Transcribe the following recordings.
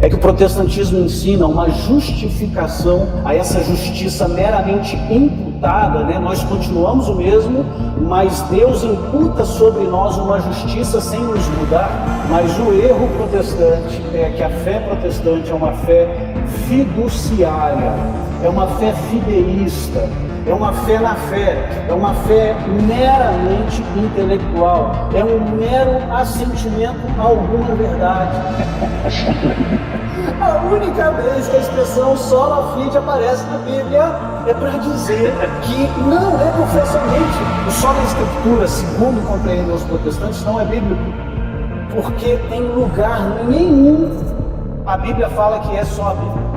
é que o protestantismo ensina uma justificação a essa justiça meramente imputada, né? Nós continuamos o mesmo, mas Deus imputa sobre nós uma justiça sem nos mudar. Mas o erro protestante é que a fé protestante é uma fé fiduciária, é uma fé fideísta, é uma fé na fé, é uma fé meramente intelectual, é um mero assentimento a alguma verdade. A única vez que a expressão sola fide aparece na Bíblia é para dizer que não é porque somente o sola escritura, segundo compreendem os protestantes, não é bíblico, porque em lugar nenhum a Bíblia fala que é só a Bíblia.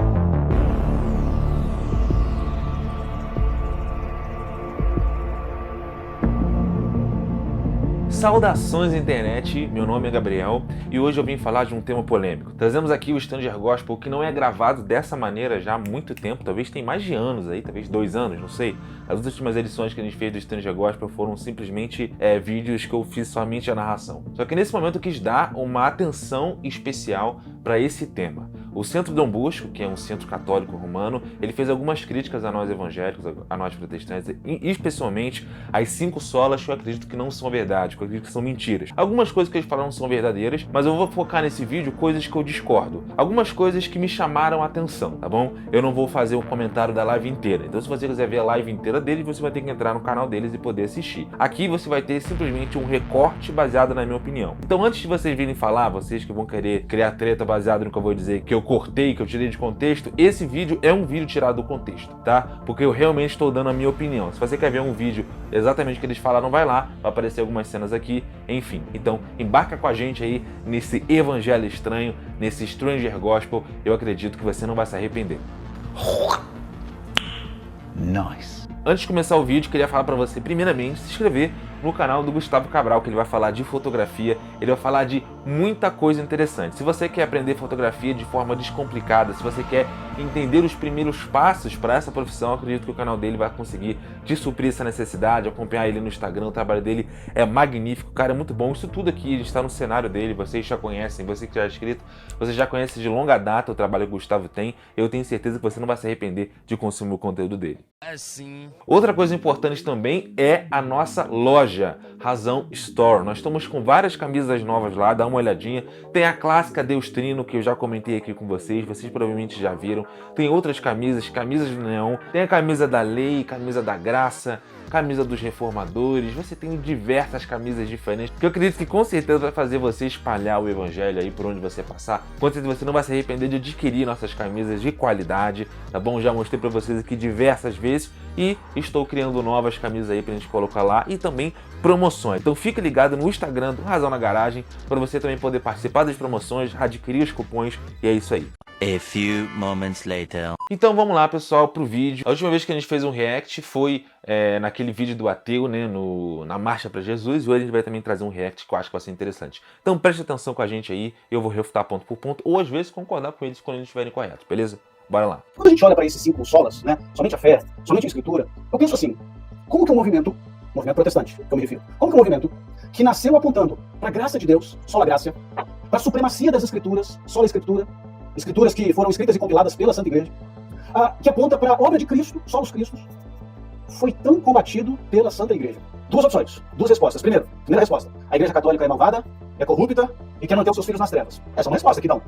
Saudações internet, meu nome é Gabriel e hoje eu vim falar de um tema polêmico. Trazemos aqui o Stranger Gospel, que não é gravado dessa maneira já há muito tempo, talvez tem mais de anos aí, talvez 2 anos, não sei. As últimas edições que a gente fez do Stranger Gospel foram simplesmente vídeos que eu fiz somente a narração. Só que nesse momento eu quis dar uma atenção especial para esse tema. O Centro Dom Bosco, que é um centro católico romano, ele fez algumas críticas a nós evangélicos, a nós protestantes, e especialmente as 5 solas que eu acredito que não são verdade, que eu acredito que são mentiras. Algumas coisas que eles falaram são verdadeiras, mas eu vou focar nesse vídeo coisas que eu discordo. Algumas coisas que me chamaram a atenção, tá bom? Eu não vou fazer um comentário da live inteira, então se você quiser ver a live inteira deles, você vai ter que entrar no canal deles e poder assistir. Aqui você vai ter simplesmente um recorte baseado na minha opinião. Então antes de vocês virem falar, vocês que vão querer criar treta baseado no que eu vou dizer, que eu cortei, que eu tirei de contexto, esse vídeo é um vídeo tirado do contexto, tá? Porque eu realmente estou dando a minha opinião. Se você quer ver um vídeo exatamente o que eles falaram, vai lá, vai aparecer algumas cenas aqui, enfim. Então, embarca com a gente aí nesse evangelho estranho, nesse Stranger Gospel, eu acredito que você não vai se arrepender. Nice. Antes de começar o vídeo, queria falar para você, primeiramente, se inscrever no canal do Gustavo Cabral, que ele vai falar de fotografia, ele vai falar de muita coisa interessante. Se você quer aprender fotografia de forma descomplicada, se você quer entender os primeiros passos para essa profissão, eu acredito que o canal dele vai conseguir te suprir essa necessidade, acompanhar ele no Instagram, o trabalho dele é magnífico, cara, é muito bom. Isso tudo aqui, a gente está no cenário dele, vocês já conhecem, você que já é inscrito, você já conhece de longa data o trabalho que o Gustavo tem, eu tenho certeza que você não vai se arrepender de consumir o conteúdo dele. Assim. Outra coisa importante também é a nossa loja, Razão Store. Nós estamos com várias camisas novas lá, dá uma olhadinha. Tem a clássica Deus Trino, que eu já comentei aqui com vocês provavelmente já viram. Tem outras camisas, camisas do neon, tem a camisa da lei, camisa da graça, camisa dos reformadores, você tem diversas camisas diferentes, que eu acredito que com certeza vai fazer você espalhar o evangelho aí por onde você passar. Com certeza você não vai se arrepender de adquirir nossas camisas de qualidade, tá bom? Já mostrei pra vocês aqui diversas vezes e estou criando novas camisas aí pra gente colocar lá e também promoções. Então fique ligado no Instagram do Razão na Garagem para você também poder participar das promoções, adquirir os cupons e é isso aí. A few moments later. Então vamos lá, pessoal, pro vídeo. A última vez que a gente fez um react foi naquele vídeo do ateu, né, na Marcha para Jesus, e hoje a gente vai também trazer um react que eu acho que vai ser interessante. Então preste atenção com a gente aí, eu vou refutar ponto por ponto, ou às vezes concordar com eles quando eles estiverem corretos, beleza? Bora lá. Quando a gente olha para esses 5 solas, né, somente a fé, somente a escritura, eu penso assim, como que um movimento protestante, que eu me refiro, como que um movimento que nasceu apontando para a graça de Deus, sola graça, para a supremacia das escrituras, sola escritura, escrituras que foram escritas e compiladas pela Santa Igreja, que aponta para a obra de Cristo, solos Cristos, foi tão combatido pela Santa Igreja? 2 opções, 2 respostas. Primeira resposta, a Igreja Católica é malvada, é corrupta e quer manter os seus filhos nas trevas. Essa é uma resposta que não.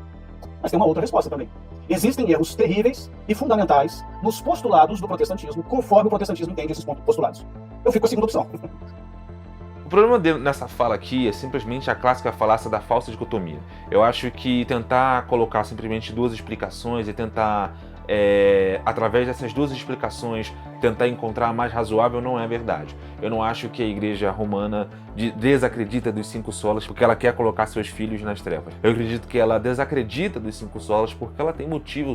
Mas tem uma outra resposta também. Existem erros terríveis e fundamentais nos postulados do protestantismo, conforme o protestantismo entende esses postulados. Eu fico com a segunda opção. O problema nessa fala aqui é simplesmente a clássica falácia da falsa dicotomia. Eu acho que tentar colocar simplesmente 2 explicações e tentar, através dessas 2 explicações, tentar encontrar a mais razoável não é verdade. Eu não acho que a Igreja Romana desacredita dos 5 solas porque ela quer colocar seus filhos nas trevas. Eu acredito que ela desacredita dos 5 solas porque ela tem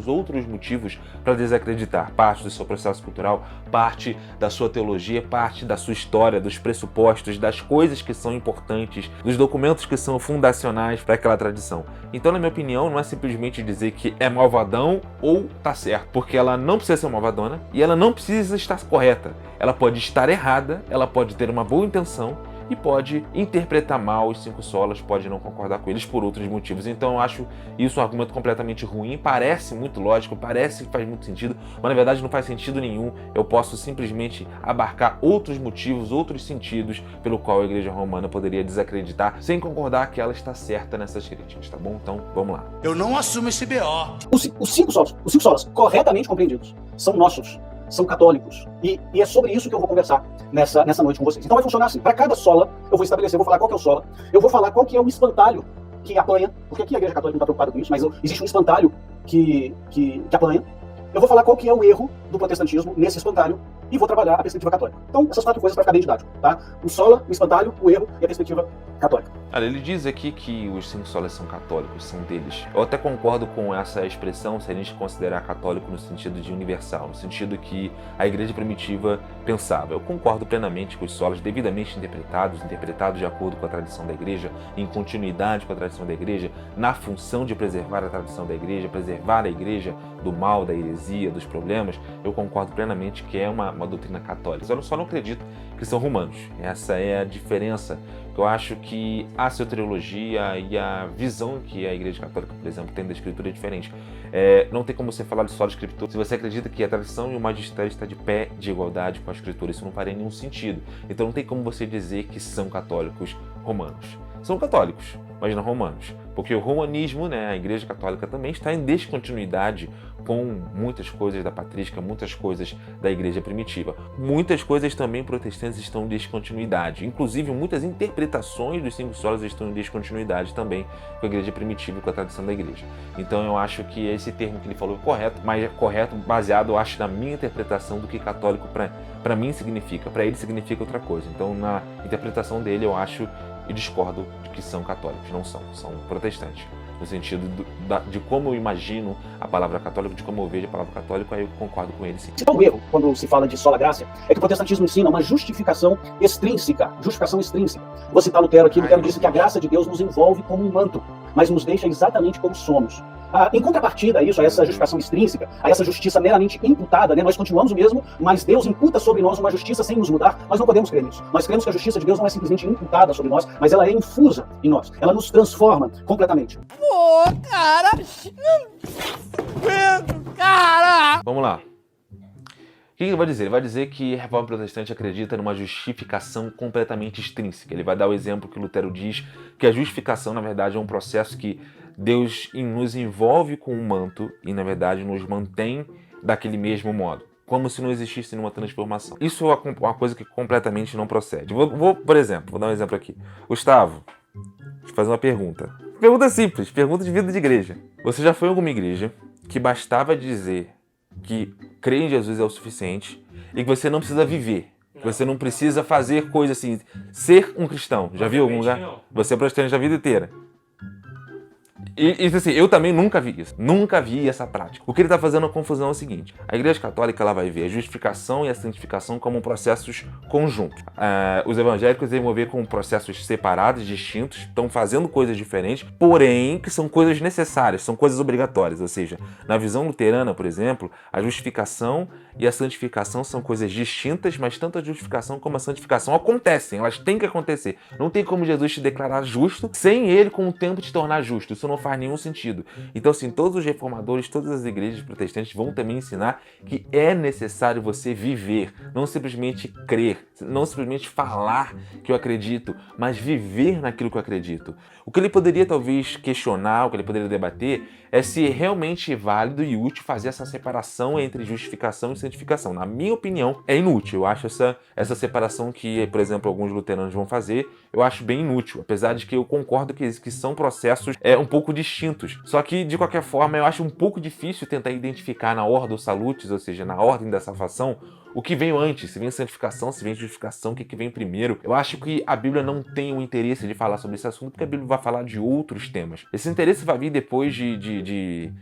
outros motivos para desacreditar. Parte do seu processo cultural, parte da sua teologia, parte da sua história, dos pressupostos, das coisas que são importantes, dos documentos que são fundacionais para aquela tradição. Então, na minha opinião, não é simplesmente dizer que é malvadão ou tá certo, porque ela não precisa ser malvadona e ela não precisa estar correta. Ela pode estar errada, ela pode ter uma boa intenção e pode interpretar mal os 5 solas, pode não concordar com eles por outros motivos. Então eu acho isso um argumento completamente ruim, parece muito lógico, parece que faz muito sentido, mas na verdade não faz sentido nenhum. Eu posso simplesmente abarcar outros motivos, outros sentidos pelo qual a Igreja Romana poderia desacreditar, sem concordar que ela está certa nessas críticas, tá bom? Então, vamos lá. Eu não assumo esse BO. Os 5 solas, corretamente compreendidos, são nossos, são católicos. E é sobre isso que eu vou conversar nessa noite com vocês. Então vai funcionar assim. Para cada sola, eu vou estabelecer, eu vou falar qual que é o sola, eu vou falar qual que é o espantalho que apanha, porque aqui a Igreja Católica não está preocupada com isso, mas existe um espantalho que apanha. Eu vou falar qual que é o erro do protestantismo nesse espantalho e vou trabalhar a perspectiva católica. Então, essas 4 coisas para ficar bem didático, tá? O sola, o espantalho, o erro e a perspectiva católica. Olha, ele diz aqui que os 5 solas são católicos, são deles. Eu até concordo com essa expressão se a gente considerar católico no sentido de universal, no sentido que a igreja primitiva pensava. Eu concordo plenamente com os solas devidamente interpretados de acordo com a tradição da igreja, em continuidade com a tradição da igreja, na função de preservar a tradição da igreja, preservar a igreja do mal, da heresia, dos problemas. Eu concordo plenamente que é uma doutrina católica. Eu só não acredito que são romanos. Essa é a diferença. Eu acho que a soteriologia e a visão que a Igreja Católica, por exemplo, tem da Escritura é diferente. Não tem como você falar de só de Escritura se você acredita que a tradição e o magistério está de pé de igualdade com a Escritura. Isso não faria nenhum sentido. Então não tem como você dizer que são católicos romanos. São católicos, mas não romanos. Porque o romanismo, a Igreja Católica também está em descontinuidade com muitas coisas da patrística, muitas coisas da Igreja primitiva. Muitas coisas também protestantes estão em descontinuidade. Inclusive, muitas interpretações dos 5 solas estão em descontinuidade também com a Igreja primitiva e com a tradição da Igreja. Então, eu acho que esse termo que ele falou é correto, mas é correto baseado, eu acho, na minha interpretação do que católico para mim significa. Para ele significa outra coisa. Então, na interpretação dele, eu acho e discordo de que são católicos. Não são protestantes. No sentido de como eu imagino a palavra católico, de como eu vejo a palavra católico, aí eu concordo com ele sim. O erro, quando se fala de sola graça, é que o protestantismo ensina uma justificação extrínseca. Vou citar Lutero aqui. Lutero disse que a graça de Deus nos envolve como um manto, mas nos deixa exatamente como somos. Em contrapartida a isso, a essa justificação extrínseca, a essa justiça meramente imputada, nós continuamos o mesmo, mas Deus imputa sobre nós uma justiça sem nos mudar. Nós não podemos crer nisso. Nós cremos que a justiça de Deus não é simplesmente imputada sobre nós, mas ela é infusa em nós. Ela nos transforma completamente. Pô, cara! Cara! Vamos lá. O que ele vai dizer? Ele vai dizer que a reforma protestante acredita numa justificação completamente extrínseca. Ele vai dar o exemplo que Lutero diz que a justificação, na verdade, é um processo que Deus nos envolve com um manto e, na verdade, nos mantém daquele mesmo modo, como se não existisse nenhuma transformação. Isso é uma coisa que completamente não procede. Por exemplo, vou dar um exemplo aqui. Gustavo, deixa eu fazer uma pergunta. Pergunta simples, pergunta de vida de igreja. Você já foi em alguma igreja que bastava dizer que crer em Jesus é o suficiente e que você não precisa viver, que você não precisa fazer coisa assim, ser um cristão? Já viu em algum lugar? Você é protestante a vida inteira. E assim, eu também nunca vi isso. Nunca vi essa prática. O que ele está fazendo a confusão é o seguinte. A Igreja Católica ela vai ver a justificação e a santificação como processos conjuntos. Os evangélicos vão ver como processos separados, distintos, estão fazendo coisas diferentes, porém que são coisas necessárias, são coisas obrigatórias. Ou seja, na visão luterana, por exemplo, a justificação e a santificação são coisas distintas, mas tanto a justificação como a santificação acontecem, elas têm que acontecer. Não tem como Jesus te declarar justo sem ele com o tempo te tornar justo. Isso não faz nenhum sentido. Então, assim, todos os reformadores, todas as igrejas protestantes vão também ensinar que é necessário você viver, não simplesmente crer, não simplesmente falar que eu acredito, mas viver naquilo que eu acredito. O que ele poderia talvez questionar, o que ele poderia debater, é se é realmente válido e útil fazer essa separação entre justificação e santificação. Na minha opinião, é inútil. Eu acho essa separação que, por exemplo, alguns luteranos vão fazer, eu acho bem inútil. Apesar de que eu concordo que são processos um pouco distintos. Só que, de qualquer forma, eu acho um pouco difícil tentar identificar na Ordo Salutis, ou seja, na ordem da salvação, o que veio antes, se vem santificação, se vem justificação, o que vem primeiro. Eu acho que a Bíblia não tem o interesse de falar sobre esse assunto, porque a Bíblia vai falar de outros temas. Esse interesse vai vir depois de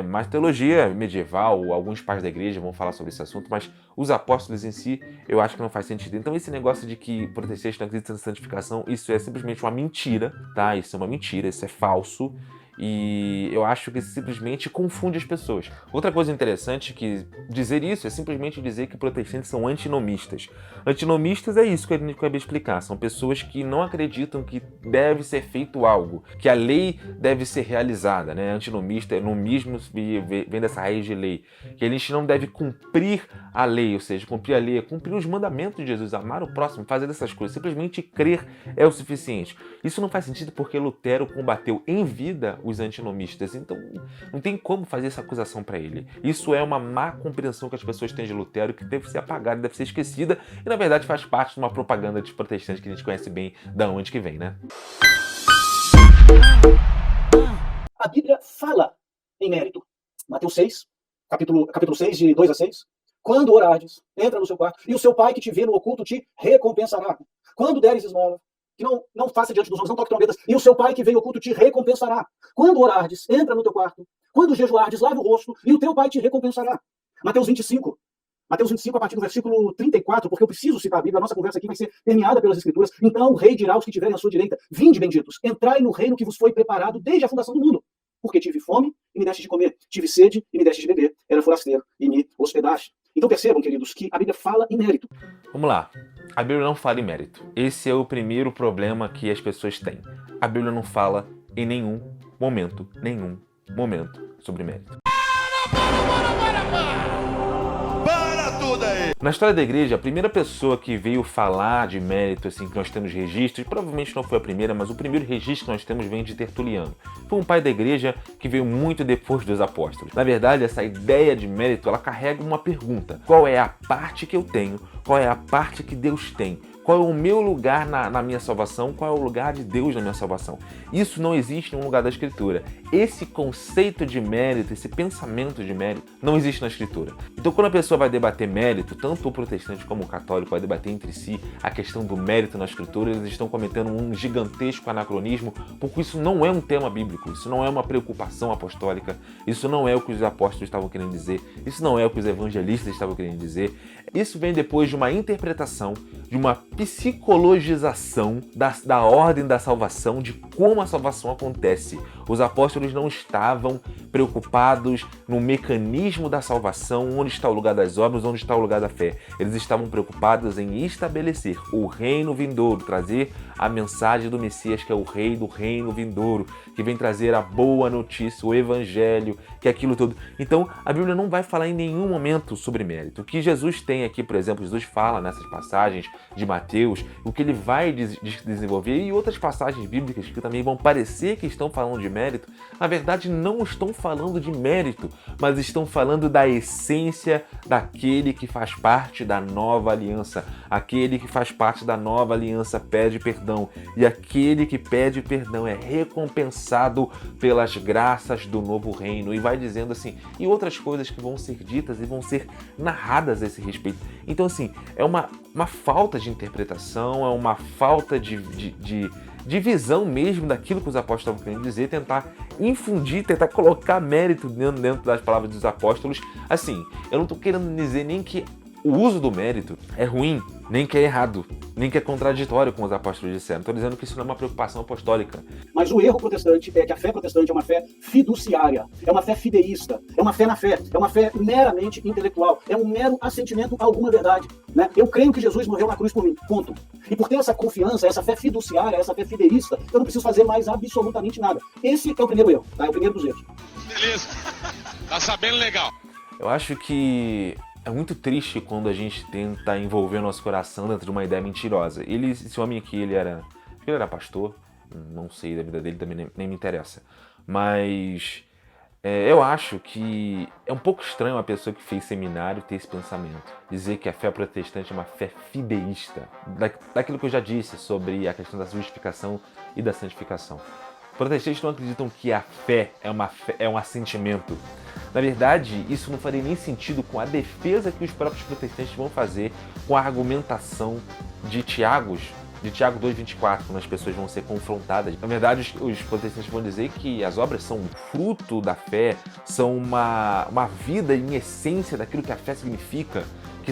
mais teologia medieval, alguns pais da igreja vão falar sobre esse assunto, mas os apóstolos em si, eu acho que não faz sentido. Então esse negócio de que protestantes não acreditam na santificação, isso é simplesmente uma mentira, tá? Isso é uma mentira, isso é falso. E eu acho que simplesmente confunde as pessoas. Outra coisa interessante que dizer isso é simplesmente dizer que protestantes são antinomistas. Antinomistas é isso que a gente acabei de explicar. São pessoas que não acreditam que deve ser feito algo, que a lei deve ser realizada, né? Antinomista, nomismo vem dessa raiz de lei. Que a gente não deve cumprir a lei, ou seja, cumprir a lei é cumprir os mandamentos de Jesus, amar o próximo, fazer essas coisas. Simplesmente crer é o suficiente. Isso não faz sentido porque Lutero combateu em vida os antinomistas, então não tem como fazer essa acusação para ele. Isso é uma má compreensão que as pessoas têm de Lutero, que deve ser apagada, deve ser esquecida, e na verdade faz parte de uma propaganda de protestante que a gente conhece bem da onde que vem, né? A Bíblia fala em mérito. Mateus 6, capítulo 6, de 2 a 6. Quando orardes, entra no seu quarto, e o seu pai que te vê no oculto te recompensará. Quando deres esmola, que não faça diante dos homens, não toque trombetas, e o seu pai que veio oculto te recompensará. Quando orardes, entra no teu quarto. Quando jejuardes, lave o rosto, e o teu pai te recompensará. Mateus 25, a partir do versículo 34, porque eu preciso citar a Bíblia, a nossa conversa aqui vai ser permeada pelas Escrituras. Então o rei dirá aos que tiverem à sua direita: vinde, benditos, entrai no reino que vos foi preparado desde a fundação do mundo. Porque tive fome e me deste de comer, tive sede e me deste de beber, era forasteiro e me hospedaste. Então percebam, queridos, que a Bíblia fala em mérito. Vamos lá. A Bíblia não fala em mérito. Esse é o primeiro problema que as pessoas têm. A Bíblia não fala em nenhum momento sobre mérito. Para tudo aí! Na história da igreja, a primeira pessoa que veio falar de mérito, assim, que nós temos registros, provavelmente não foi a primeira, mas o primeiro registro que nós temos vem de Tertuliano. Foi um pai da igreja que veio muito depois dos apóstolos. Na verdade, essa ideia de mérito, ela carrega uma pergunta: qual é a parte que eu tenho? Qual é a parte que Deus tem? Qual é o meu lugar na minha salvação? Qual é o lugar de Deus na minha salvação? Isso não existe em um lugar da Escritura. Esse conceito de mérito, esse pensamento de mérito, não existe na Escritura. Então, quando a pessoa vai debater mérito, tanto o protestante como o católico vai debater entre si a questão do mérito na Escritura, eles estão cometendo um gigantesco anacronismo, porque isso não é um tema bíblico, isso não é uma preocupação apostólica, isso não é o que os apóstolos estavam querendo dizer, isso não é o que os evangelistas estavam querendo dizer. Isso vem depois de uma interpretação, de uma psicologização da ordem da salvação, de como a salvação acontece. Os apóstolos não estavam preocupados no mecanismo da salvação, onde está o lugar das obras, onde está o lugar da fé. Eles estavam preocupados em estabelecer o reino vindouro, trazer a mensagem do Messias, que é o rei do reino vindouro, que vem trazer a boa notícia, o evangelho, que é aquilo tudo. Então, a Bíblia não vai falar em nenhum momento sobre mérito. O que Jesus tem aqui, por exemplo, Jesus fala nessas passagens de Mateus, o que ele vai desenvolver, e outras passagens bíblicas que também vão parecer que estão falando de mérito, na verdade não estão falando de mérito, mas estão falando da essência daquele que faz parte da nova aliança. Aquele que faz parte da nova aliança pede perdão, e aquele que pede perdão é recompensado pelas graças do novo reino. E vai dizendo assim, e outras coisas que vão ser ditas e vão ser narradas a esse respeito. Então, assim, é uma falta de interpretação, é uma falta de visão mesmo daquilo que os apóstolos estavam querendo dizer, tentar infundir, tentar colocar mérito dentro das palavras dos apóstolos. Assim, eu não estou querendo dizer nem que o uso do mérito é ruim, nem que é errado, nem que é contraditório com os apóstolos disseram. Estou dizendo que isso não é uma preocupação apostólica. Mas o erro protestante é que a fé protestante é uma fé fiduciária, é uma fé fideísta, é uma fé na fé, é uma fé meramente intelectual, é um mero assentimento a alguma verdade, né? Eu creio que Jesus morreu na cruz por mim, ponto. E por ter essa confiança, essa fé fiduciária, essa fé fideísta, eu não preciso fazer mais absolutamente nada. Esse é o primeiro erro, tá? É o primeiro dos erros. Beleza. Tá sabendo legal. Eu acho que é muito triste quando a gente tenta envolver o nosso coração dentro de uma ideia mentirosa. Esse homem aqui, ele era pastor, não sei da vida dele, também nem me interessa. Mas eu acho que é um pouco estranho uma pessoa que fez seminário ter esse pensamento. Dizer que a fé protestante é uma fé fideísta. Daquilo que eu já disse sobre a questão da justificação e da santificação. Protestantes não acreditam que a fé é um assentimento. Na verdade, isso não faria nem sentido com a defesa que os próprios protestantes vão fazer com a argumentação de Tiago 2,24, quando as pessoas vão ser confrontadas. Na verdade, os protestantes vão dizer que as obras são um fruto da fé, são uma vida em essência daquilo que a fé significa, que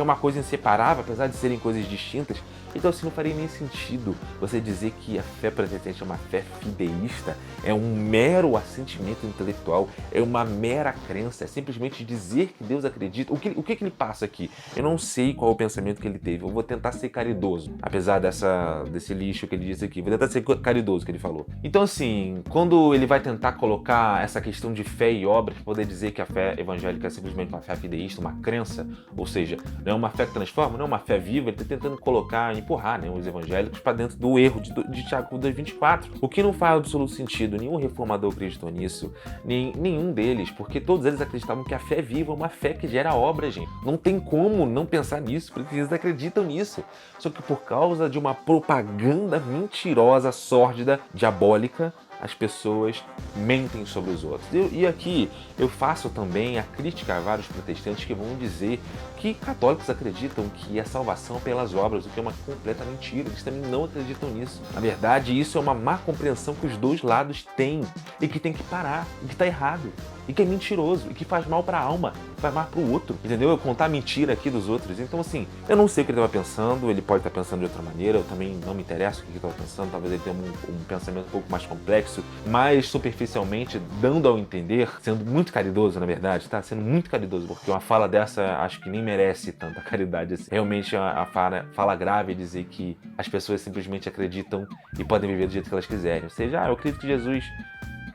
é uma coisa inseparável, apesar de serem coisas distintas. Então assim, não faria nem sentido você dizer que a fé protestante é uma fé fideísta, é um mero assentimento intelectual, é uma mera crença, é simplesmente dizer que Deus acredita. O que ele passa aqui? Eu não sei qual é o pensamento que ele teve, eu vou tentar ser caridoso, apesar desse lixo que ele disse aqui, vou tentar ser caridoso que ele falou. Então assim, quando ele vai tentar colocar essa questão de fé e obras, poder dizer que a fé evangélica é simplesmente uma fé fideísta, uma crença, ou seja, não é uma fé que transforma, não é uma fé viva, ele está tentando colocar, empurrar, né, os evangélicos para dentro do erro de Tiago 2,24, o que não faz absoluto sentido. Nenhum reformador acreditou nisso, nenhum deles, porque todos eles acreditavam que a fé viva é uma fé que gera obra, gente. Não tem como não pensar nisso, porque eles acreditam nisso. Só que por causa de uma propaganda mentirosa, sórdida, diabólica, as pessoas mentem sobre os outros. E aqui eu faço também a crítica a vários protestantes que vão dizer que católicos acreditam que a salvação é pelas obras, o que é uma completa mentira. Eles também não acreditam nisso. Na verdade, isso é uma má compreensão que os dois lados têm e que tem que parar, e que está errado, e que é mentiroso, e que faz mal para a alma, faz mal para o outro, entendeu? Eu contar mentira aqui dos outros. Então assim, eu não sei o que ele estava pensando, ele pode estar pensando de outra maneira, eu também não me interesso o que ele estava pensando, talvez ele tenha um pensamento um pouco mais complexo, mas superficialmente dando ao entender, sendo muito caridoso na verdade, tá? Sendo muito caridoso, porque uma fala dessa acho que nem merece tanta caridade assim. Realmente a fala grave é dizer que as pessoas simplesmente acreditam e podem viver do jeito que elas quiserem. Ou seja, eu acredito que Jesus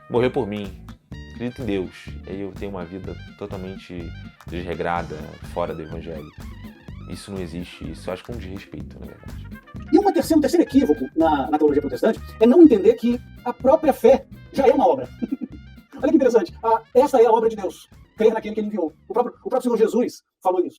morreu por mim, acredito em Deus, e aí eu tenho uma vida totalmente desregrada, fora do evangelho. Isso não existe, isso eu acho que é um desrespeito, na verdade. E um terceiro equívoco na teologia protestante é não entender que a própria fé já é uma obra. Olha que interessante, essa é a obra de Deus, crer naquele que ele enviou. O próprio Senhor Jesus falou isso.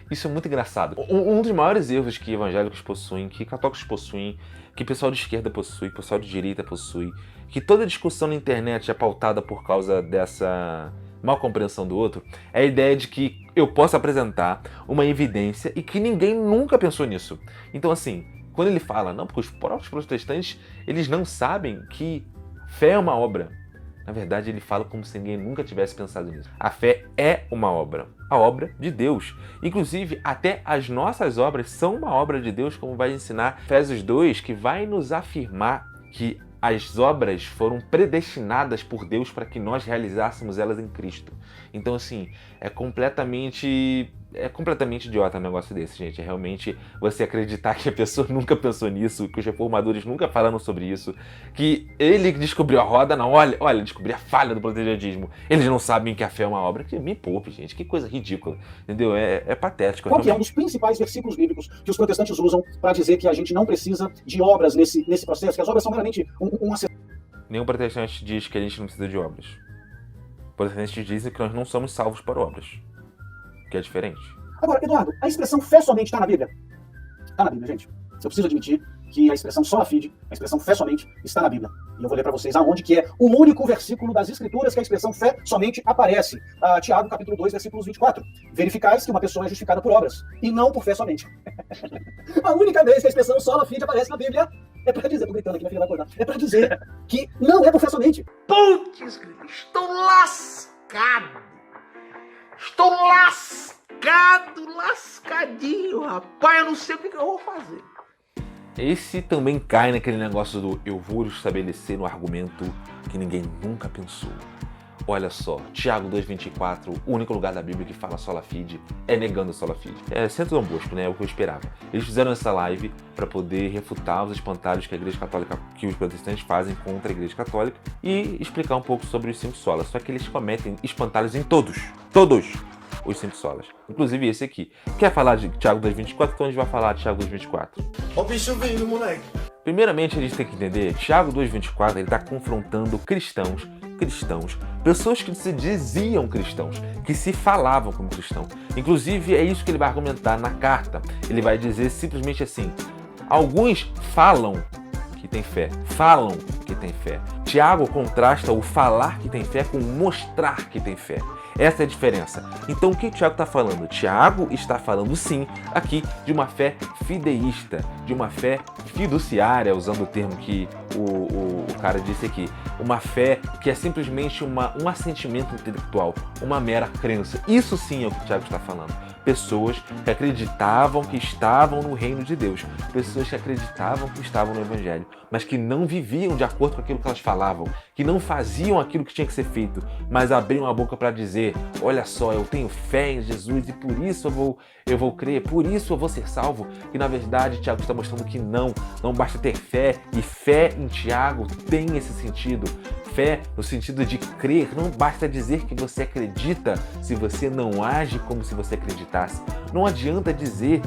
Isso é muito engraçado. Um dos maiores erros que evangélicos possuem, que católicos possuem, que pessoal de esquerda possui, pessoal de direita possui, que toda discussão na internet é pautada por causa dessa mal compreensão do outro, é a ideia de que eu posso apresentar uma evidência e que ninguém nunca pensou nisso. Então assim, quando ele fala, não, porque os próprios protestantes, eles não sabem que fé é uma obra. Na verdade, ele fala como se ninguém nunca tivesse pensado nisso. A fé é uma obra, a obra de Deus. Inclusive, até as nossas obras são uma obra de Deus, como vai ensinar Efésios 2, que vai nos afirmar que as obras foram predestinadas por Deus para que nós realizássemos elas em Cristo. Então, assim, é completamente idiota um negócio desse, gente. É realmente você acreditar que a pessoa nunca pensou nisso, que os reformadores nunca falaram sobre isso, que ele descobriu a roda, não, olha, descobriu a falha do protestantismo. Eles não sabem que a fé é uma obra. Me poupe, gente, que coisa ridícula, entendeu? É patético. Qual que é um dos principais versículos bíblicos que os protestantes usam para dizer que a gente não precisa de obras nesse processo, que as obras são meramente um acessório? Nenhum protestante diz que a gente não precisa de obras. Protestantes dizem que nós não somos salvos por obras, que é diferente. Agora, Eduardo, a expressão fé somente está na Bíblia? Está na Bíblia, gente. Eu preciso admitir que a expressão sola fide, a expressão fé somente, está na Bíblia. E eu vou ler para vocês aonde que é o único versículo das Escrituras que a expressão fé somente aparece. Tiago, capítulo 2, versículos 24. Verificais que uma pessoa é justificada por obras, e não por fé somente. A única vez que a expressão sola fide aparece na Bíblia é para dizer, tô gritando aqui, minha filha vai acordar, é para dizer que não é por fé somente. Putz, estou lascado. Estou lascadinho, rapaz. Eu não sei o que eu vou fazer. Esse também cai naquele negócio do eu vou estabelecer no argumento que ninguém nunca pensou. Olha só, Tiago 2,24, o único lugar da Bíblia que fala sola fide é negando a sola fide. É Centro Dom Bosco, né? É o que eu esperava. Eles fizeram essa live para poder refutar os espantalhos que a Igreja Católica, que os protestantes fazem contra a Igreja Católica e explicar um pouco sobre os 5 solas. Só que eles cometem espantalhos em todos os 5 solas. Inclusive esse aqui. Quer falar de Tiago 2,24? Então a gente vai falar de Tiago 2,24. Ó o bicho vindo, moleque. Primeiramente, a gente tem que entender, Tiago 2,24, ele está confrontando cristãos, pessoas que se diziam cristãos, que se falavam como cristãos. Inclusive, é isso que ele vai argumentar na carta. Ele vai dizer simplesmente assim, alguns falam que tem fé, Tiago contrasta o falar que tem fé com mostrar que tem fé. Essa é a diferença. Então o que o Tiago está falando? Tiago está falando sim aqui de uma fé fideísta, de uma fé fiduciária, usando o termo que o cara disse aqui, uma fé que é simplesmente um assentimento intelectual, uma mera crença. Isso sim é o que o Tiago está falando. Pessoas que acreditavam que estavam no reino de Deus, pessoas que acreditavam que estavam no Evangelho, mas que não viviam de acordo com aquilo que elas falavam, que não faziam aquilo que tinha que ser feito, mas abriam a boca para dizer, olha só, eu tenho fé em Jesus e por isso eu vou crer, por isso eu vou ser salvo. E na verdade, Tiago está mostrando que não basta ter fé, e fé em Tiago tem esse sentido. Fé no sentido de crer, não basta dizer que você acredita se você não age como se você acreditasse. Não adianta dizer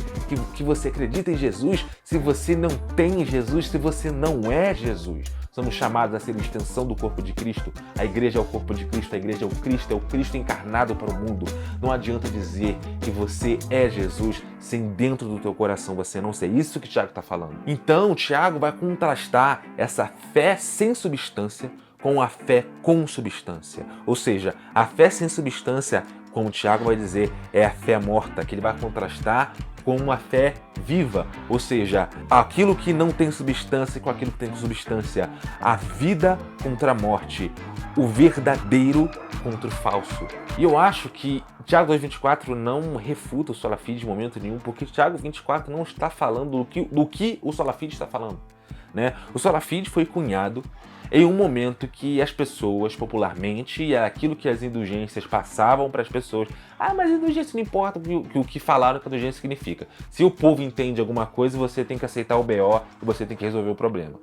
que você acredita em Jesus se você não tem Jesus, se você não é Jesus. Somos chamados a ser extensão do corpo de Cristo. A igreja é o corpo de Cristo, a igreja é o Cristo encarnado para o mundo. Não adianta dizer que você é Jesus sem dentro do teu coração você não ser. Isso que o Tiago está falando. Então, o Tiago vai contrastar essa fé sem substância com a fé com substância. Ou seja, a fé sem substância, como o Tiago vai dizer, é a fé morta, que ele vai contrastar com uma fé viva, ou seja, aquilo que não tem substância com aquilo que tem substância, a vida contra a morte, o verdadeiro contra o falso. E eu acho que Tiago 2,24 não refuta o sola fide de momento nenhum, porque Tiago 24 não está falando do que o sola fide está falando, né? O sola fide foi cunhado em um momento que as pessoas, popularmente, e aquilo que as indulgências passavam para as pessoas, mas indulgência não importa o que falaram que a indulgência significa. Se o povo entende alguma coisa, você tem que aceitar o BO e você tem que resolver o problema.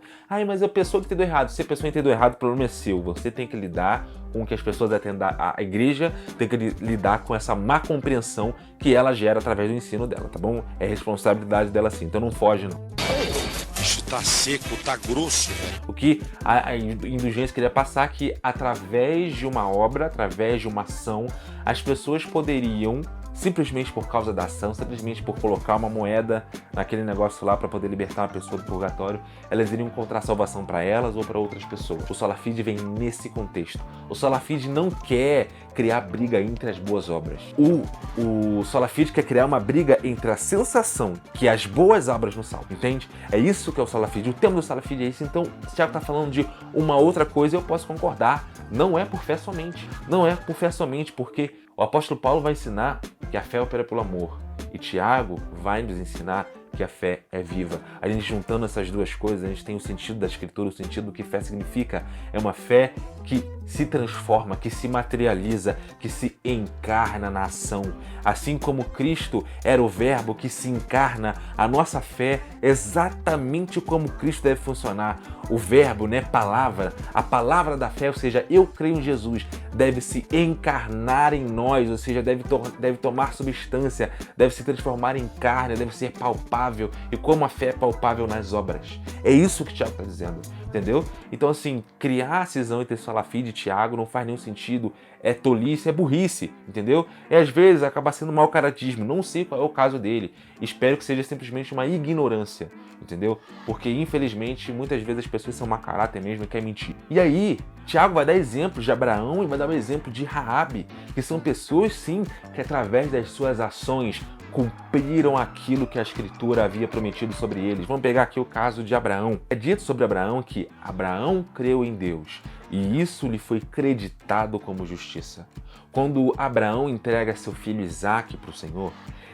Mas a pessoa que entendeu errado, se a pessoa entendeu errado, o problema é seu. Você tem que lidar com o que as pessoas atendem, a igreja tem que lidar com essa má compreensão que ela gera através do ensino dela, tá bom? É responsabilidade dela sim, então não foge não. Isso tá seco, tá grosso, velho. O que a indulgência queria passar que através de uma obra, através de uma ação, as pessoas poderiam, simplesmente por causa da ação, simplesmente por colocar uma moeda naquele negócio lá para poder libertar uma pessoa do purgatório, elas iriam encontrar salvação para elas ou para outras pessoas. O sola fide vem nesse contexto. O sola fide não quer criar briga entre as boas obras. O sola fide quer criar uma briga entre a sensação que as boas obras nos salvam, entende? É isso que é o sola fide. O tema do sola fide é isso. Então, se o Tiago está falando de uma outra coisa, eu posso concordar. Não é por fé somente. Não é por fé somente, porque o apóstolo Paulo vai ensinar que a fé opera pelo amor. E Tiago vai nos ensinar que a fé é viva. A gente juntando essas duas coisas, a gente tem o sentido da Escritura, o sentido do que fé significa. É uma fé que se transforma, que se materializa, que se encarna na ação. Assim como Cristo era o verbo que se encarna, a nossa fé é exatamente como Cristo deve funcionar. O verbo, né, palavra, a palavra da fé, ou seja, eu creio em Jesus, deve se encarnar em nós, ou seja, deve tomar substância, deve se transformar em carne, deve ser palpável. E como a fé é palpável nas obras. É isso que o Tiago está dizendo, entendeu? Então, assim, criar a cisão entre sola fide e Tiago não faz nenhum sentido. É tolice, é burrice, entendeu? E às vezes acaba sendo mau caratismo. Não sei qual é o caso dele. Espero que seja simplesmente uma ignorância, entendeu? Porque, infelizmente, muitas vezes as pessoas são mau caráter mesmo e querem mentir. E aí, Tiago vai dar exemplos de Abraão e vai dar um exemplo de Raabe, que são pessoas, sim, que através das suas ações cumpriram aquilo que a Escritura havia prometido sobre eles. Vamos pegar aqui o caso de Abraão. É dito sobre Abraão que Abraão creu em Deus e isso lhe foi creditado como justiça. Quando Abraão entrega seu filho Isaque para o Senhor,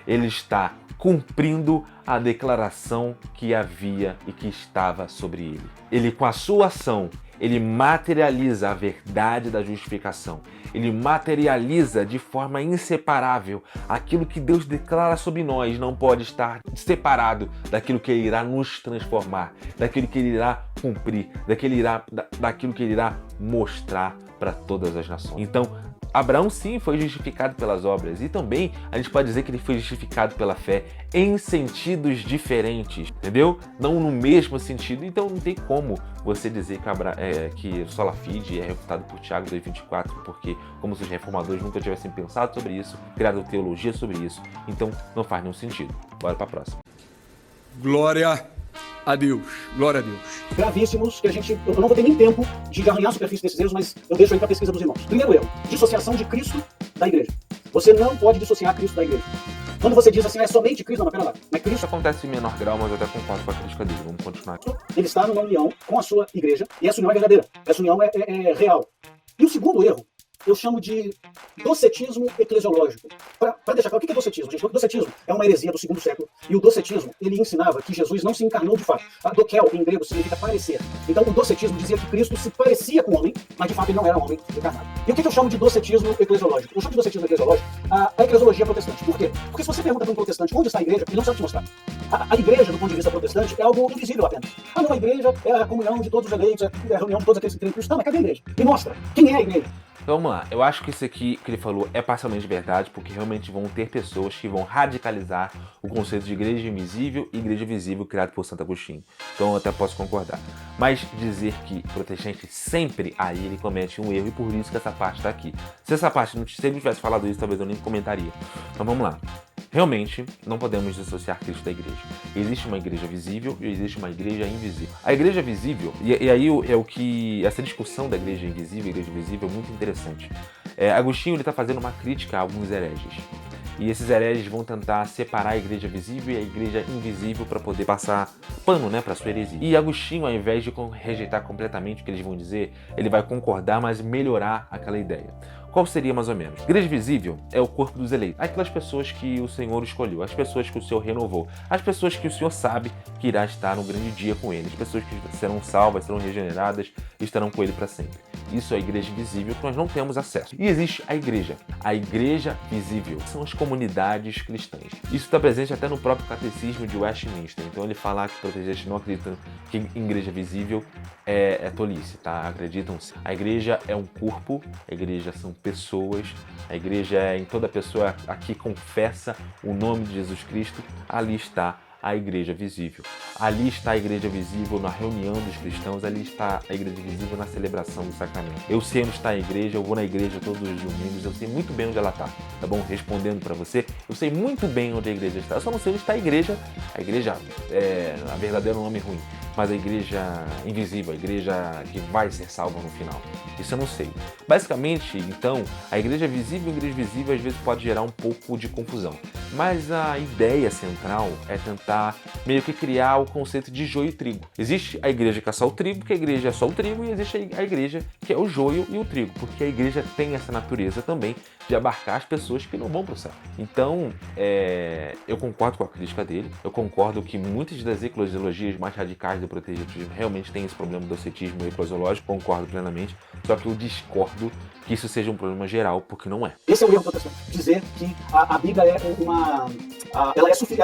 ele está cumprindo a declaração que havia e que estava sobre ele. Ele, com a sua ação, ele materializa a verdade da justificação. Ele materializa de forma inseparável aquilo que Deus declara sobre nós. Não pode estar separado daquilo que Ele irá nos transformar, daquilo que Ele irá cumprir, daquilo que Ele irá mostrar para todas as nações. Então, Abraão sim foi justificado pelas obras e também a gente pode dizer que ele foi justificado pela fé em sentidos diferentes, entendeu? Não no mesmo sentido, então não tem como você dizer que sola fide é refutado por Tiago 2,24, porque como se os reformadores nunca tivessem pensado sobre isso, criado teologia sobre isso, então não faz nenhum sentido. Bora para a próxima. Glória a Deus, glória a Deus. Gravíssimos, que eu não vou ter nem tempo de arranhar a superfície desses erros, mas eu deixo aí para a pesquisa dos irmãos. Primeiro erro, dissociação de Cristo da igreja. Você não pode dissociar Cristo da igreja. Quando você diz assim, é somente Cristo, não, mas pera lá. Mas Isso Cristo, acontece em menor grau, mas eu até concordo com a crítica dele. Vamos continuar aqui. ele está numa união com a sua igreja, e essa união é verdadeira. Essa união é real. E o segundo erro, eu chamo de docetismo eclesiológico. Para deixar claro, o que é docetismo? Gente, o docetismo é uma heresia do segundo século, e o docetismo, ele ensinava que Jesus não se encarnou de fato. A dokel, em grego, significa parecer. Então, o docetismo dizia que Cristo se parecia com o homem, mas de fato ele não era um homem encarnado. E o que eu chamo de docetismo eclesiológico? Eu chamo de docetismo eclesiológico a eclesiologia protestante. Por quê? Porque se você pergunta para um protestante onde está a igreja, ele não sabe te mostrar. A igreja, do ponto de vista protestante, é algo invisível apenas. Ah, não, a igreja é a comunhão de todos os eleitos, é a reunião de todos aqueles que creem em Cristo. Não, mas cadê a igreja? Me mostra. Quem é a igreja? Então vamos lá, eu acho que isso aqui que ele falou é parcialmente verdade, porque realmente vão ter pessoas que vão radicalizar o conceito de igreja invisível e igreja visível criado por Santo Agostinho. Então eu até posso concordar. Mas dizer que protestante sempre, aí ele comete um erro, e por isso que essa parte está aqui. Se essa parte não, se ele não tivesse falado isso, talvez eu nem comentaria. Então vamos lá. Realmente, não podemos dissociar Cristo da igreja. Existe uma igreja visível e existe uma igreja invisível. A igreja visível, e aí é o que... Essa discussão da igreja invisível e igreja visível é muito interessante. Agostinho está fazendo uma crítica a alguns hereges. E esses hereges vão tentar separar a igreja visível e a igreja invisível para poder passar pano, né, para sua heresia. E Agostinho, ao invés de rejeitar completamente o que eles vão dizer, ele vai concordar, mas melhorar aquela ideia. Qual seria mais ou menos? Igreja visível é o corpo dos eleitos. Aquelas pessoas que o Senhor escolheu, as pessoas que o Senhor renovou, as pessoas que o Senhor sabe que irá estar no grande dia com ele, as pessoas que serão salvas, serão regeneradas e estarão com ele para sempre. Isso é a igreja invisível que nós não temos acesso. E existe a igreja visível, são as comunidades cristãs. Isso está presente até no próprio catecismo de Westminster. Então ele fala que protestantes não acreditam que em igreja visível é tolice, tá? Acreditam sim. A igreja é um corpo, a igreja são pessoas, a igreja é em toda pessoa a que confessa o nome de Jesus Cristo, ali está a igreja visível. Ali está a igreja visível na reunião dos cristãos, ali está a igreja visível na celebração do sacramento. Eu sei onde está a igreja, eu vou na igreja todos os domingos, eu sei muito bem onde ela está, tá bom? Respondendo para você, eu sei muito bem onde a igreja está, eu só não sei onde está a igreja é a verdadeiro nome ruim, mas a igreja invisível, a igreja que vai ser salva no final. Isso eu não sei. Basicamente, então, a igreja visível e a igreja visível às vezes pode gerar um pouco de confusão. Mas a ideia central é tentar meio que criar o conceito de joio e trigo. Existe a igreja que é só o trigo, que a igreja é só o trigo, e existe a igreja que é o joio e o trigo, porque a igreja tem essa natureza também de abarcar as pessoas que não vão para o céu. Então, eu concordo com a crítica dele, eu concordo que muitas das eclesiologias mais radicais do protestantismo realmente têm esse problema do docetismo eclesiológico, concordo plenamente, só que eu discordo que isso seja um problema geral, porque não é. Esse é o erro protestante. Dizer que a Bíblia é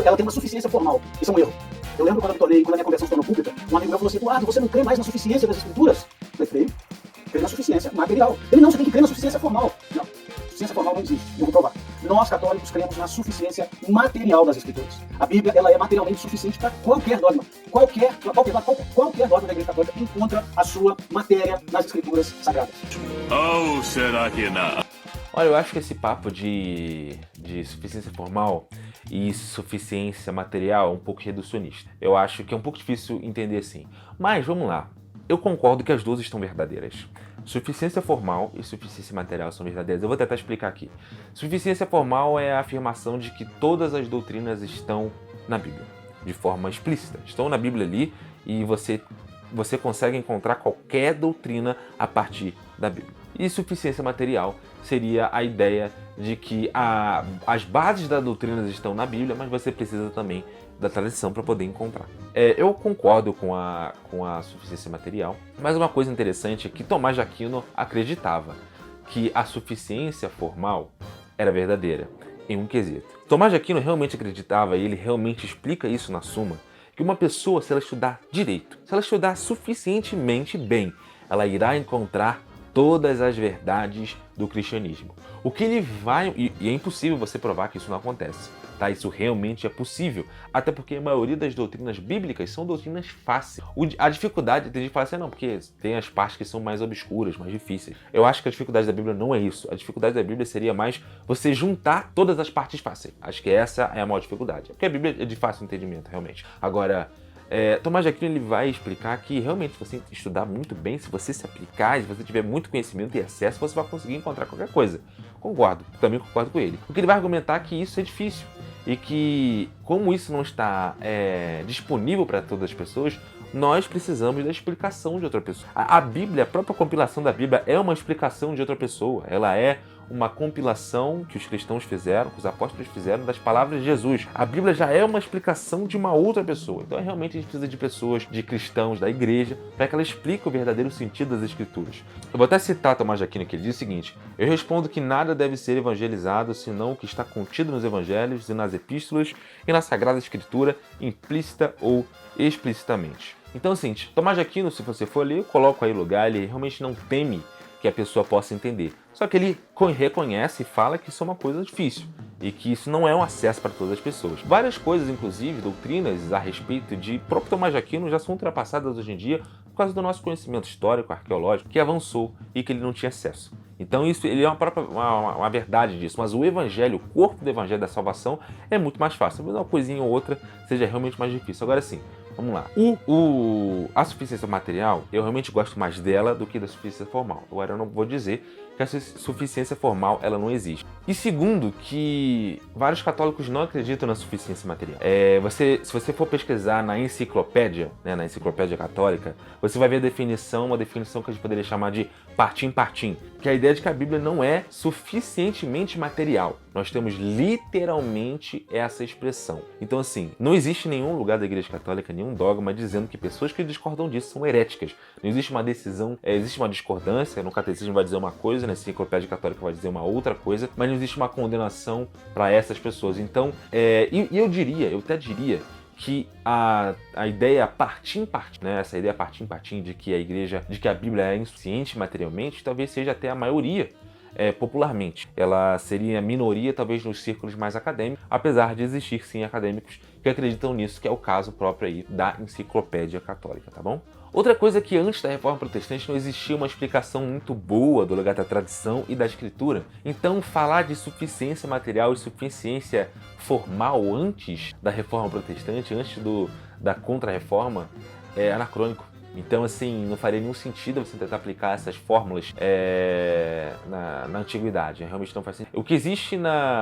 ela tem uma suficiência formal. Isso é um erro. Eu lembro quando a minha conversão se tornou pública, um amigo meu falou assim: Eduardo, você não crê mais na suficiência das escrituras? Eu falei: creio na suficiência material. Ele: não, você tem que crer na suficiência formal. Não, suficiência formal não existe. Eu vou provar. Nós, católicos, cremos na suficiência material das escrituras. A Bíblia, ela é materialmente suficiente para qualquer dogma. Qualquer dogma da Igreja Católica encontra a sua matéria nas escrituras sagradas. Ou será que não? Olha, eu acho que esse papo de suficiência formal e suficiência material é um pouco reducionista. Eu acho que é um pouco difícil entender assim. Mas vamos lá. Eu concordo que as duas estão verdadeiras. Suficiência formal e suficiência material são verdadeiras. Eu vou tentar explicar aqui. Suficiência formal é a afirmação de que todas as doutrinas estão na Bíblia, de forma explícita. Estão na Bíblia ali e você consegue encontrar qualquer doutrina a partir da Bíblia. E suficiência material seria a ideia de que as bases das doutrinas estão na Bíblia, mas você precisa também da tradição para poder encontrar. Eu concordo com a suficiência material, mas uma coisa interessante é que Tomás de Aquino acreditava que a suficiência formal era verdadeira em um quesito. Tomás de Aquino realmente acreditava, e ele realmente explica isso na Suma, que uma pessoa, se ela estudar direito, se ela estudar suficientemente bem, ela irá encontrar todas as verdades do cristianismo. O que ele vai... E é impossível você provar que isso não acontece. Tá? Isso realmente é possível. Até porque a maioria das doutrinas bíblicas são doutrinas fáceis. A dificuldade, tem gente que fala assim, não, porque tem as partes que são mais obscuras, mais difíceis. Eu acho que a dificuldade da Bíblia não é isso. A dificuldade da Bíblia seria mais você juntar todas as partes fáceis. Acho que essa é a maior dificuldade. Porque a Bíblia é de fácil entendimento, realmente. Agora... Tomás de Aquino ele vai explicar que realmente se você estudar muito bem, se você se aplicar, se você tiver muito conhecimento e acesso, você vai conseguir encontrar qualquer coisa. Concordo, também concordo com ele. Porque ele vai argumentar que isso é difícil. e que, como isso não está disponível para todas as pessoas, nós precisamos da explicação de outra pessoa. A Bíblia, a própria compilação da Bíblia é uma explicação de outra pessoa. Ela é uma compilação que os cristãos fizeram, que os apóstolos fizeram das palavras de Jesus. A Bíblia já é uma explicação de uma outra pessoa. Então, realmente, a gente precisa de pessoas, de cristãos, da igreja, para que ela explique o verdadeiro sentido das Escrituras. Eu vou até citar Tomás de Aquino, que ele diz o seguinte: eu respondo que nada deve ser evangelizado senão o que está contido nos evangelhos e nas epístolas e na Sagrada Escritura, implícita ou explicitamente. Então, assim, Tomás de Aquino, se você for ler, eu coloco aí o lugar, ele realmente não teme que a pessoa possa entender. Só que ele reconhece e fala que isso é uma coisa difícil e que isso não é um acesso para todas as pessoas. Várias coisas, inclusive, doutrinas a respeito de próprio Tomás de Aquino já são ultrapassadas hoje em dia por causa do nosso conhecimento histórico, arqueológico, que avançou e que ele não tinha acesso. Então isso ele é uma verdade disso, mas o evangelho, o corpo do evangelho da salvação é muito mais fácil. Talvez uma coisinha ou outra seja realmente mais difícil. Agora sim, vamos lá. A suficiência material, eu realmente gosto mais dela do que da suficiência formal. Agora eu não vou dizer que a suficiência formal ela não existe. E segundo, que vários católicos não acreditam na suficiência material. Se você for pesquisar na enciclopédia, né, na enciclopédia católica, você vai ver uma definição que a gente poderia chamar de partim, que é a ideia de que a Bíblia não é suficientemente material. Nós temos literalmente essa expressão. Então, assim, não existe nenhum lugar da Igreja Católica, nenhum dogma dizendo que pessoas que discordam disso são heréticas. Não existe uma decisão, existe uma discordância, no catecismo vai dizer uma coisa, na enciclopédia católica vai dizer uma outra coisa, mas não existe uma condenação para essas pessoas. Então, eu até diria que a ideia partim, né, essa ideia partim de que a Bíblia é insuficiente materialmente, talvez seja até a maioria popularmente. Ela seria a minoria, talvez, nos círculos mais acadêmicos, apesar de existir, sim, acadêmicos que acreditam nisso, que é o caso próprio aí da enciclopédia católica, tá bom? Outra coisa é que antes da Reforma Protestante não existia uma explicação muito boa do legado da tradição e da Escritura. Então, falar de suficiência material e suficiência formal antes da Reforma Protestante, antes da Contra-Reforma, é anacrônico. Então, assim, não faria nenhum sentido você tentar aplicar essas fórmulas na antiguidade. Realmente não faz sentido. O que existe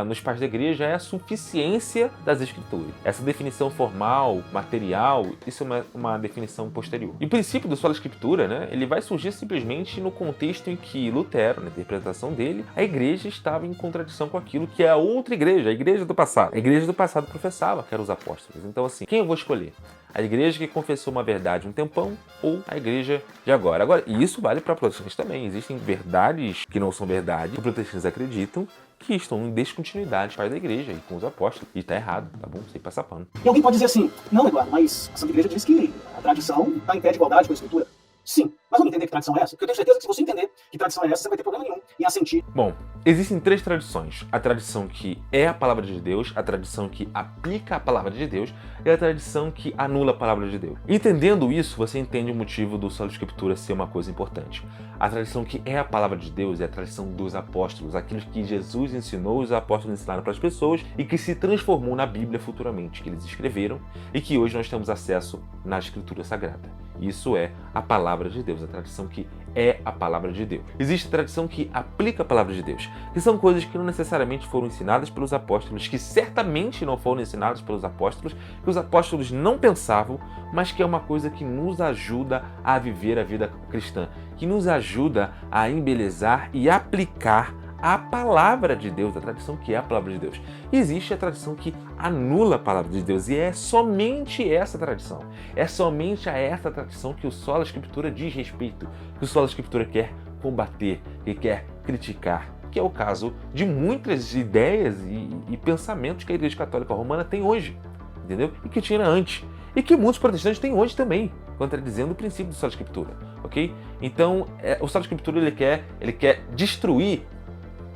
nos pais da igreja é a suficiência das escrituras. Essa definição formal, material, isso é uma definição posterior. E o princípio do sola escritura, né, ele vai surgir simplesmente no contexto em que Lutero, na interpretação dele, a igreja estava em contradição com aquilo que é a outra igreja, a igreja do passado. A igreja do passado professava que eram os apóstolos. Então, assim, quem eu vou escolher? A igreja que confessou uma verdade um tempão ou a igreja de agora? E isso vale para protestantes também. Existem verdades que não são verdade, que os protestantes acreditam que estão em descontinuidade com a da igreja e com os apóstolos. E está errado, tá bom? Sem passar pano. E alguém pode dizer assim: não, Eduardo, mas a Santa Igreja diz que a tradição está em pé de igualdade com a Escritura. Sim, mas vamos entender que tradição é essa? Porque eu tenho certeza que se você entender que tradição é essa, você não vai ter problema nenhum em assentir. Bom, existem 3 tradições. A tradição que é a palavra de Deus, a tradição que aplica a palavra de Deus e a tradição que anula a palavra de Deus. Entendendo isso, você entende o motivo do sola escritura ser uma coisa importante. A tradição que é a palavra de Deus é a tradição dos apóstolos, aquilo que Jesus ensinou, os apóstolos ensinaram para as pessoas e que se transformou na Bíblia futuramente, que eles escreveram e que hoje nós temos acesso na Escritura Sagrada. Isso é a palavra de Deus, a tradição que é a palavra de Deus. Existe a tradição que aplica a palavra de Deus, que são coisas que não necessariamente foram ensinadas pelos apóstolos, que certamente não foram ensinadas pelos apóstolos, que os apóstolos não pensavam, mas que é uma coisa que nos ajuda a viver a vida cristã, que nos ajuda a embelezar e aplicar a palavra de Deus, a tradição que é a palavra de Deus. E existe a tradição que anula a palavra de Deus, e é somente essa tradição. É somente a essa tradição que o sola escritura diz respeito, que o sola escritura quer combater, que quer criticar, que é o caso de muitas ideias e pensamentos que a Igreja Católica Romana tem hoje, entendeu? E que tinha antes. E que muitos protestantes têm hoje também, contradizendo o princípio do sola escritura, ok? Então, o sola escritura ele quer destruir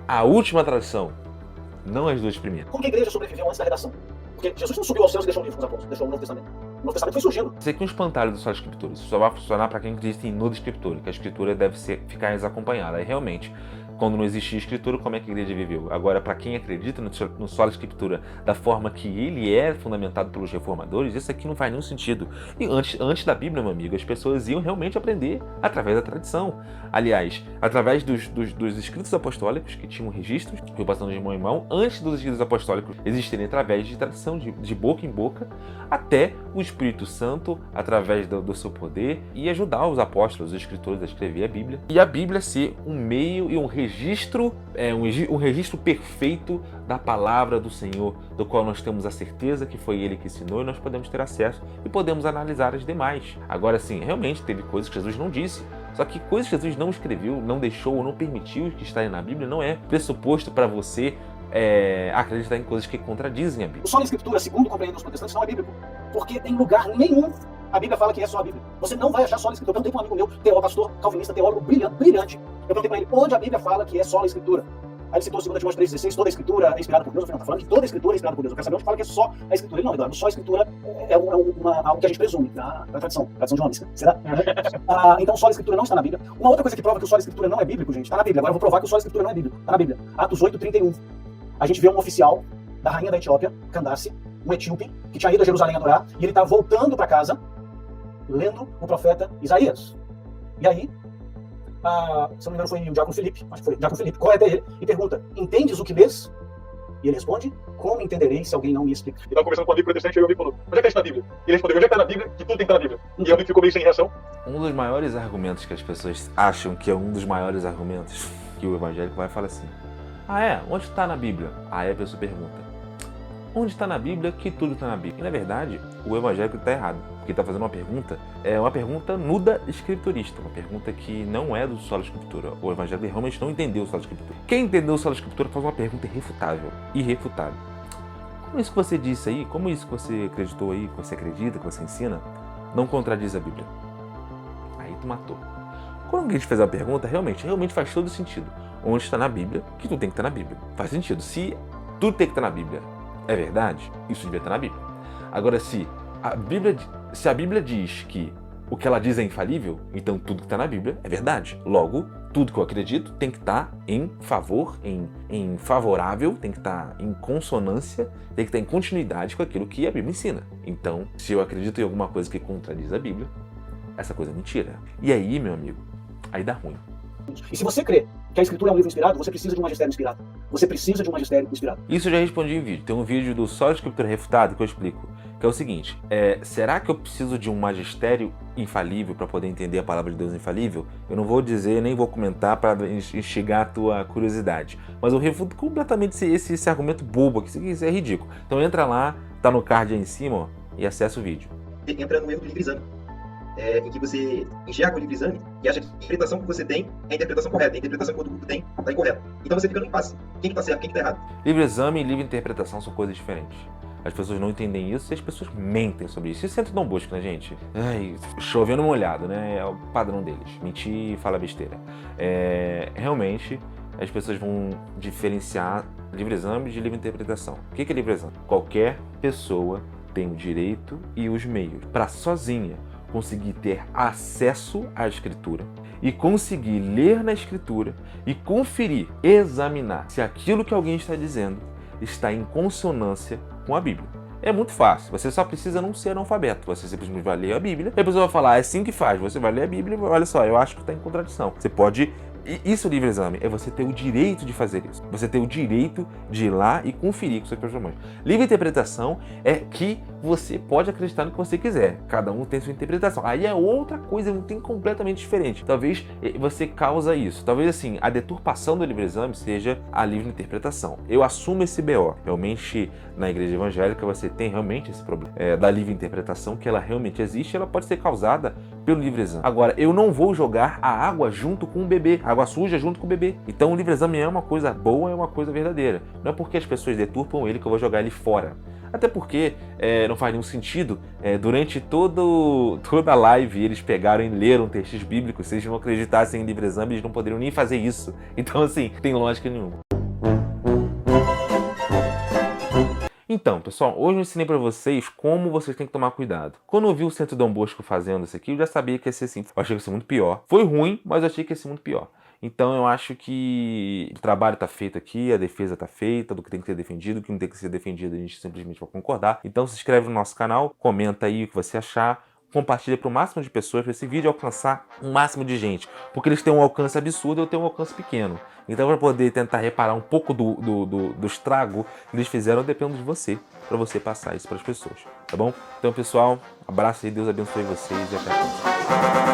a última tradição, não as 2 primeiras. Como que a igreja sobreviveu antes da redação? Porque Jesus não subiu aos céus e deixou o livro com os apóstolos, deixou o Novo Testamento. O Novo Testamento foi surgindo. Isso aqui é um espantalho do sola escritura. Isso só vai funcionar para quem acredita em nuda escritura, que a escritura deve ficar desacompanhada. Aí realmente, Quando não existia escritura, como é que a igreja viveu? Agora, para quem acredita no sola escritura da forma que ele é fundamentado pelos reformadores, isso aqui não faz nenhum sentido. E antes da Bíblia, meu amigo, as pessoas iam realmente aprender através da tradição. Aliás, através dos escritos apostólicos, que tinham registros, que eu passando de mão em mão, antes dos escritos apostólicos existirem através de tradição, de boca em boca, até o Espírito Santo, através do seu poder, e ajudar os apóstolos, os escritores a escrever a Bíblia. E a Bíblia ser um meio e um registro, um registro perfeito da palavra do Senhor, do qual nós temos a certeza que foi Ele que ensinou e nós podemos ter acesso e podemos analisar as demais. Agora sim, realmente teve coisas que Jesus não disse, só que coisas que Jesus não escreveu, não deixou ou não permitiu que estarem na Bíblia não é pressuposto para você acreditar em coisas que contradizem a Bíblia. O sola escritura, segundo compreendem os protestantes, não é bíblico, porque em lugar nenhum a Bíblia fala que é só a Bíblia. Você não vai achar sola escritura. Eu perguntei para um amigo meu, teólogo, pastor, calvinista, teólogo brilhante. Eu perguntei para ele onde a Bíblia fala que é sola escritura. Aí ele citou 2 Timóteo 3,16, toda a escritura é inspirada por Deus. Eu falei, não, tá falando que toda a escritura é inspirada por Deus. Eu quero saber onde fala que é só a escritura. Ele não, Eduardo, só a escritura é algo que a gente presume, da tradição de homens. Será? Então, sola escritura não está na Bíblia. Uma outra coisa que prova que o sola escritura não é bíblico, gente, está na Bíblia. Agora eu vou provar que o sola escritura não é bíblico. Está na Bíblia. Atos 8:31. A gente vê um oficial da rainha da Etiópia, Candace, um etíope, que tinha ido a Jerusalém adorar, e ele está voltando para casa, lendo o profeta Isaías. E aí, se não me engano foi o Diácono Felipe, acho que foi o Diácono Felipe, corre até ele e pergunta, entendes o que lês? E ele responde, como entenderei se alguém não me explica? E estava conversando com um amigo protestante e eu me falou, onde é que está na Bíblia? E ele respondeu, onde é que está na Bíblia? Que tudo tem que estar na Bíblia. E o amigo ficou meio sem reação. Um dos maiores argumentos que as pessoas acham que é um dos maiores argumentos que o evangélico vai falar assim, onde está na Bíblia? Aí a pessoa pergunta, onde está na Bíblia que tudo está na Bíblia? E na verdade, o evangélico está errado, porque está fazendo uma pergunta nuda escriturista, uma pergunta que não é do sola escritura. O evangélico realmente não entendeu o sola escritura. Quem entendeu o sola escritura faz uma pergunta irrefutável. Como isso que você disse aí, como isso que você acreditou aí, que você acredita, que você ensina, não contradiz a Bíblia? Aí tu matou. Quando a gente fez a pergunta, realmente faz todo sentido. Onde está na Bíblia, que tudo tem que estar na Bíblia. Faz sentido. Se tudo tem que estar na Bíblia é verdade, isso devia estar na Bíblia. Agora, se a Bíblia diz que o que ela diz é infalível, então tudo que está na Bíblia é verdade. Logo, tudo que eu acredito tem que estar em favor, em favorável, tem que estar em consonância, tem que estar em continuidade com aquilo que a Bíblia ensina. Então, se eu acredito em alguma coisa que contradiz a Bíblia, essa coisa é mentira. E aí, meu amigo, aí dá ruim. E se você crê que a escritura é um livro inspirado, você precisa de um magistério inspirado. Você precisa de um magistério inspirado. Isso eu já respondi em vídeo. Tem um vídeo do Sola Escritura Refutado que eu explico. Que é o seguinte, será que eu preciso de um magistério infalível para poder entender a palavra de Deus infalível? Eu não vou dizer, nem vou comentar para instigar a tua curiosidade. Mas eu refuto completamente esse argumento bobo aqui. Isso é ridículo. Então entra lá, tá no card aí em cima, ó, e acessa o vídeo. Entra no erro do livre-exame. Em que você enxerga o livre-exame e acha que a interpretação que você tem é a interpretação correta, a interpretação que o outro grupo tem está incorreta. Então você fica no impasse. Quem está certo, quem está errado? Livre-exame e livre-interpretação são coisas diferentes. As pessoas não entendem isso e as pessoas mentem sobre isso. Isso é Dom Bosco, né, gente? Chovendo molhado, né? É o padrão deles. Mentir e falar besteira. Realmente, as pessoas vão diferenciar livre-exame de livre-interpretação. O que é livre-exame? Qualquer pessoa tem o direito e os meios para sozinha conseguir ter acesso à Escritura e conseguir ler na Escritura e conferir, examinar se aquilo que alguém está dizendo está em consonância com a Bíblia. É muito fácil, você só precisa não ser analfabeto, você simplesmente vai ler a Bíblia e a pessoa vai falar, é assim que faz, você vai ler a Bíblia e olha só, eu acho que está em contradição. Você pode... Isso, o livre-exame, é você ter o direito de fazer isso. Você ter o direito de ir lá e conferir com seus personagens. Livre-interpretação é que você pode acreditar no que você quiser. Cada um tem sua interpretação. Aí é outra coisa, tem completamente diferente. Talvez você causa isso. Talvez, assim, a deturpação do livre-exame seja a livre-interpretação. Eu assumo esse BO. Realmente, na igreja evangélica, você tem realmente esse problema da livre-interpretação, que ela realmente existe, ela pode ser causada pelo livre-exame. Agora, eu não vou jogar a água junto com o bebê. Água suja junto com o bebê. Então o livre-exame é uma coisa boa, é uma coisa verdadeira. Não é porque as pessoas deturpam ele que eu vou jogar ele fora. Até porque não faz nenhum sentido. Durante toda a live eles pegaram e leram textos bíblicos. Se eles não acreditassem em livre-exame, eles não poderiam nem fazer isso. Então assim, tem lógica nenhuma. Então, pessoal, hoje eu ensinei para vocês como vocês têm que tomar cuidado. Quando eu vi o Centro Dom Bosco fazendo isso aqui, eu já sabia que ia ser assim. Eu achei que ia ser muito pior. Foi ruim, mas eu achei que ia ser muito pior. Então eu acho que o trabalho está feito aqui, a defesa está feita, do que tem que ser defendido, do que não tem que ser defendido a gente simplesmente vai concordar. Então se inscreve no nosso canal, comenta aí o que você achar, compartilha para o máximo de pessoas, para esse vídeo alcançar um máximo de gente, porque eles têm um alcance absurdo e eu tenho um alcance pequeno. Então para poder tentar reparar um pouco do estrago que eles fizeram, depende de você, para você passar isso para as pessoas, tá bom? Então pessoal, abraço e Deus abençoe vocês e até a próxima.